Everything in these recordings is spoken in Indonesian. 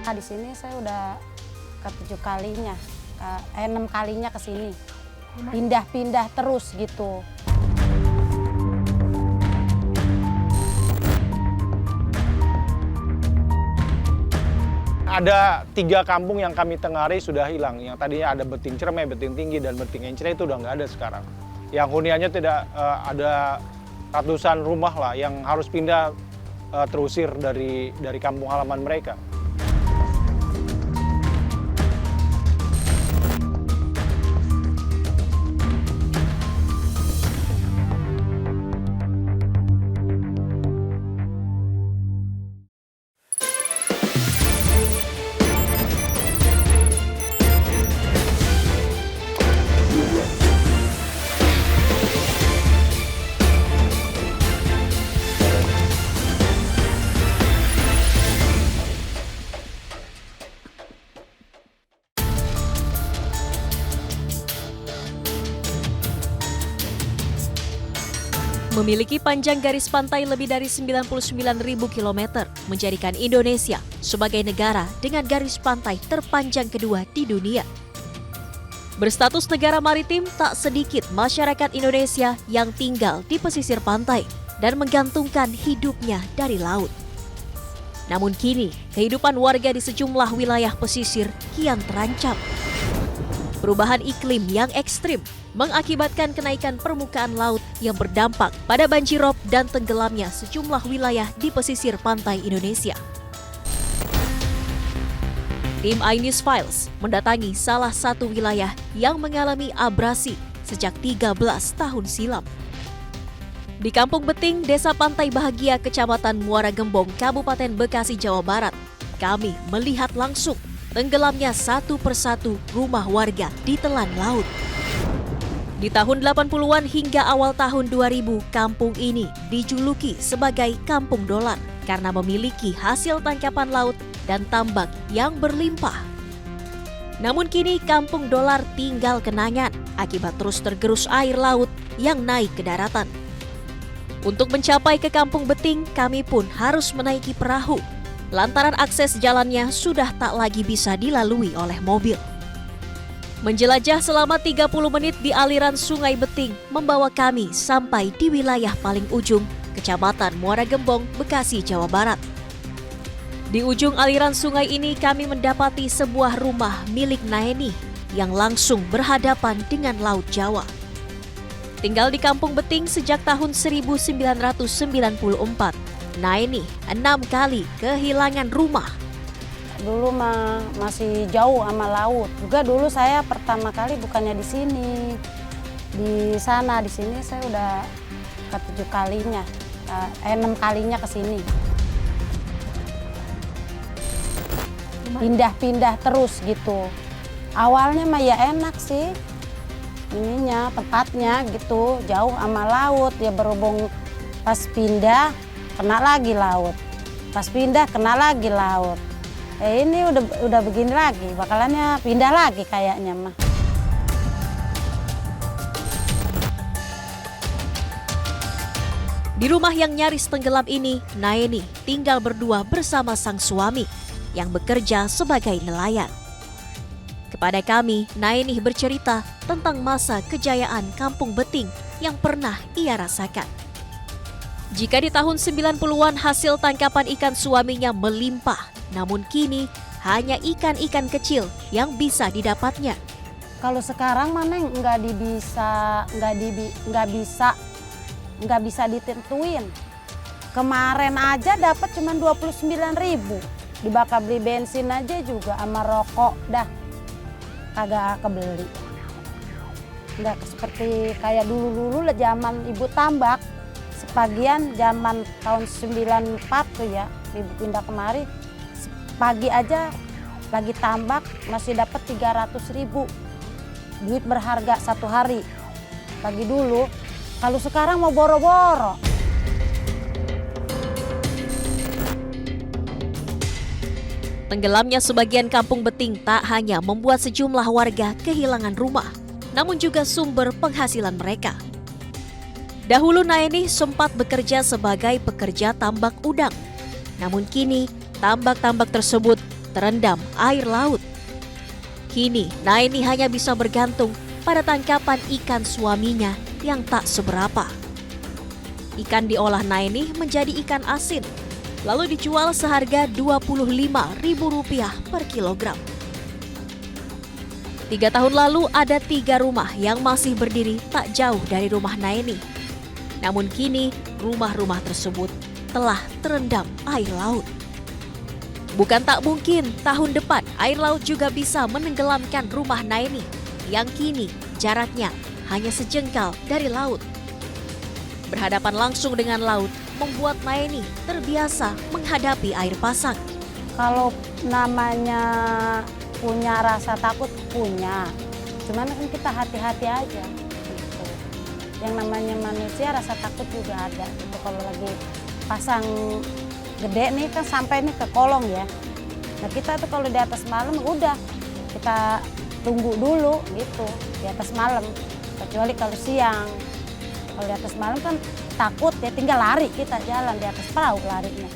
nyangka di sini saya udah ke-7 kalinya, 6 kalinya ke sini. Pindah-pindah terus gitu. Ada 3 kampung yang kami tengari sudah hilang. Yang tadinya ada Beting Cermai, Beting Tinggi, dan Beting Encre itu udah nggak ada sekarang. Yang huniannya tidak ada ratusan rumah lah yang harus pindah terusir dari kampung halaman mereka. Memiliki panjang garis pantai lebih dari 99.000 km, menjadikan Indonesia sebagai negara dengan garis pantai terpanjang kedua di dunia. Berstatus negara maritim, tak sedikit masyarakat Indonesia yang tinggal di pesisir pantai dan menggantungkan hidupnya dari laut. Namun kini, kehidupan warga di sejumlah wilayah pesisir kian terancam. Perubahan iklim yang ekstrim mengakibatkan kenaikan permukaan laut yang berdampak pada banjirop dan tenggelamnya sejumlah wilayah di pesisir pantai Indonesia. Tim iNews Files mendatangi salah satu wilayah yang mengalami abrasi sejak 13 tahun silam. Di Kampung Beting, Desa Pantai Bahagia, Kecamatan Muara Gembong, Kabupaten Bekasi, Jawa Barat, kami melihat langsung tenggelamnya satu persatu rumah warga di telan laut. Di tahun 80-an hingga awal tahun 2000, kampung ini dijuluki sebagai Kampung Dolar karena memiliki hasil tangkapan laut dan tambak yang berlimpah. Namun kini Kampung Dolar tinggal kenangan akibat terus tergerus air laut yang naik ke daratan. Untuk mencapai ke Kampung Beting, kami pun harus menaiki perahu lantaran akses jalannya sudah tak lagi bisa dilalui oleh mobil. Menjelajah selama 30 menit di aliran Sungai Beting membawa kami sampai di wilayah paling ujung, Kecamatan Muara Gembong, Bekasi, Jawa Barat. Di ujung aliran sungai ini kami mendapati sebuah rumah milik Naeni yang langsung berhadapan dengan Laut Jawa. Tinggal di Kampung Beting sejak tahun 1994, Naeni 6 kali kehilangan rumah. Dulu mah masih jauh sama laut. Juga dulu saya pertama kali bukannya di sini. Di sana, di sini saya udah ke-7 kalinya. 6 kalinya ke sini. Pindah-pindah terus gitu. Awalnya mah ya enak sih. Ininya, tempatnya gitu, jauh sama laut. Ya berhubung pas pindah kena lagi laut. Pas pindah kena lagi laut. Ini udah begini lagi, bakalannya pindah lagi kayaknya mah. Di rumah yang nyaris tenggelam ini, Naeni tinggal berdua bersama sang suami yang bekerja sebagai nelayan. Kepada kami, Naeni bercerita tentang masa kejayaan Kampung Beting yang pernah ia rasakan. Jika di tahun 90-an hasil tangkapan ikan suaminya melimpah, namun kini hanya ikan-ikan kecil yang bisa didapatnya. Kalau sekarang mana nggak bisa ditentuin. Kemarin aja dapat cuma 29.000. Dibakar beli bensin aja juga sama rokok dah kagak kebeli. Nggak seperti kayak dulu lah zaman ibu tambak. Sebagian zaman tahun 94 tuh ya, ibu pindah kemari. Pagi aja lagi tambak masih dapat 300.000. Duit berharga satu hari. Pagi dulu, kalau sekarang mau boro-boro. Tenggelamnya sebagian Kampung Beting tak hanya membuat sejumlah warga kehilangan rumah, namun juga sumber penghasilan mereka. Dahulu Naeni sempat bekerja sebagai pekerja tambak udang. Namun kini tambak-tambak tersebut terendam air laut. Kini, Naeni hanya bisa bergantung pada tangkapan ikan suaminya yang tak seberapa. Ikan diolah Naeni menjadi ikan asin, lalu dijual seharga Rp25.000 per kilogram. 3 tahun lalu ada 3 rumah yang masih berdiri tak jauh dari rumah Naeni. Namun kini rumah-rumah tersebut telah terendam air laut. Bukan tak mungkin tahun depan air laut juga bisa menenggelamkan rumah Naeni yang kini jaraknya hanya sejengkal dari laut. Berhadapan langsung dengan laut membuat Naeni terbiasa menghadapi air pasang. Kalau namanya punya rasa takut, punya. Cuman kan kita hati-hati aja gitu. Yang namanya manusia rasa takut juga ada. Itu kalau lagi pasang gede nih kan sampai nih ke kolong ya. Nah kita tuh kalau di atas malam udah kita tunggu dulu gitu di atas malam. Kecuali kalau siang. Kalau di atas malam kan takut ya, tinggal lari kita jalan di atas perahu larinya.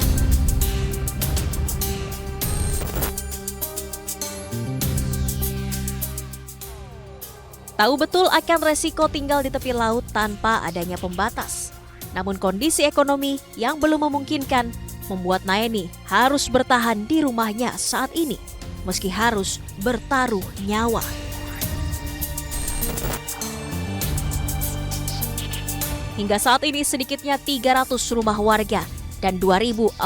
Tahu betul akan resiko tinggal di tepi laut tanpa adanya pembatas. Namun kondisi ekonomi yang belum memungkinkan membuat Naeni harus bertahan di rumahnya saat ini, meski harus bertaruh nyawa. Hingga saat ini sedikitnya 300 rumah warga dan 2.400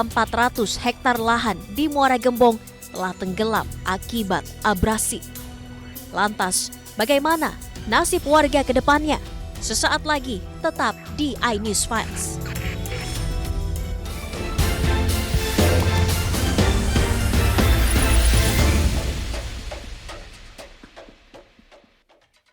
hektar lahan di Muara Gembong telah tenggelam akibat abrasi. Lantas, bagaimana nasib warga ke depannya? Sesaat lagi tetap di iNews Files.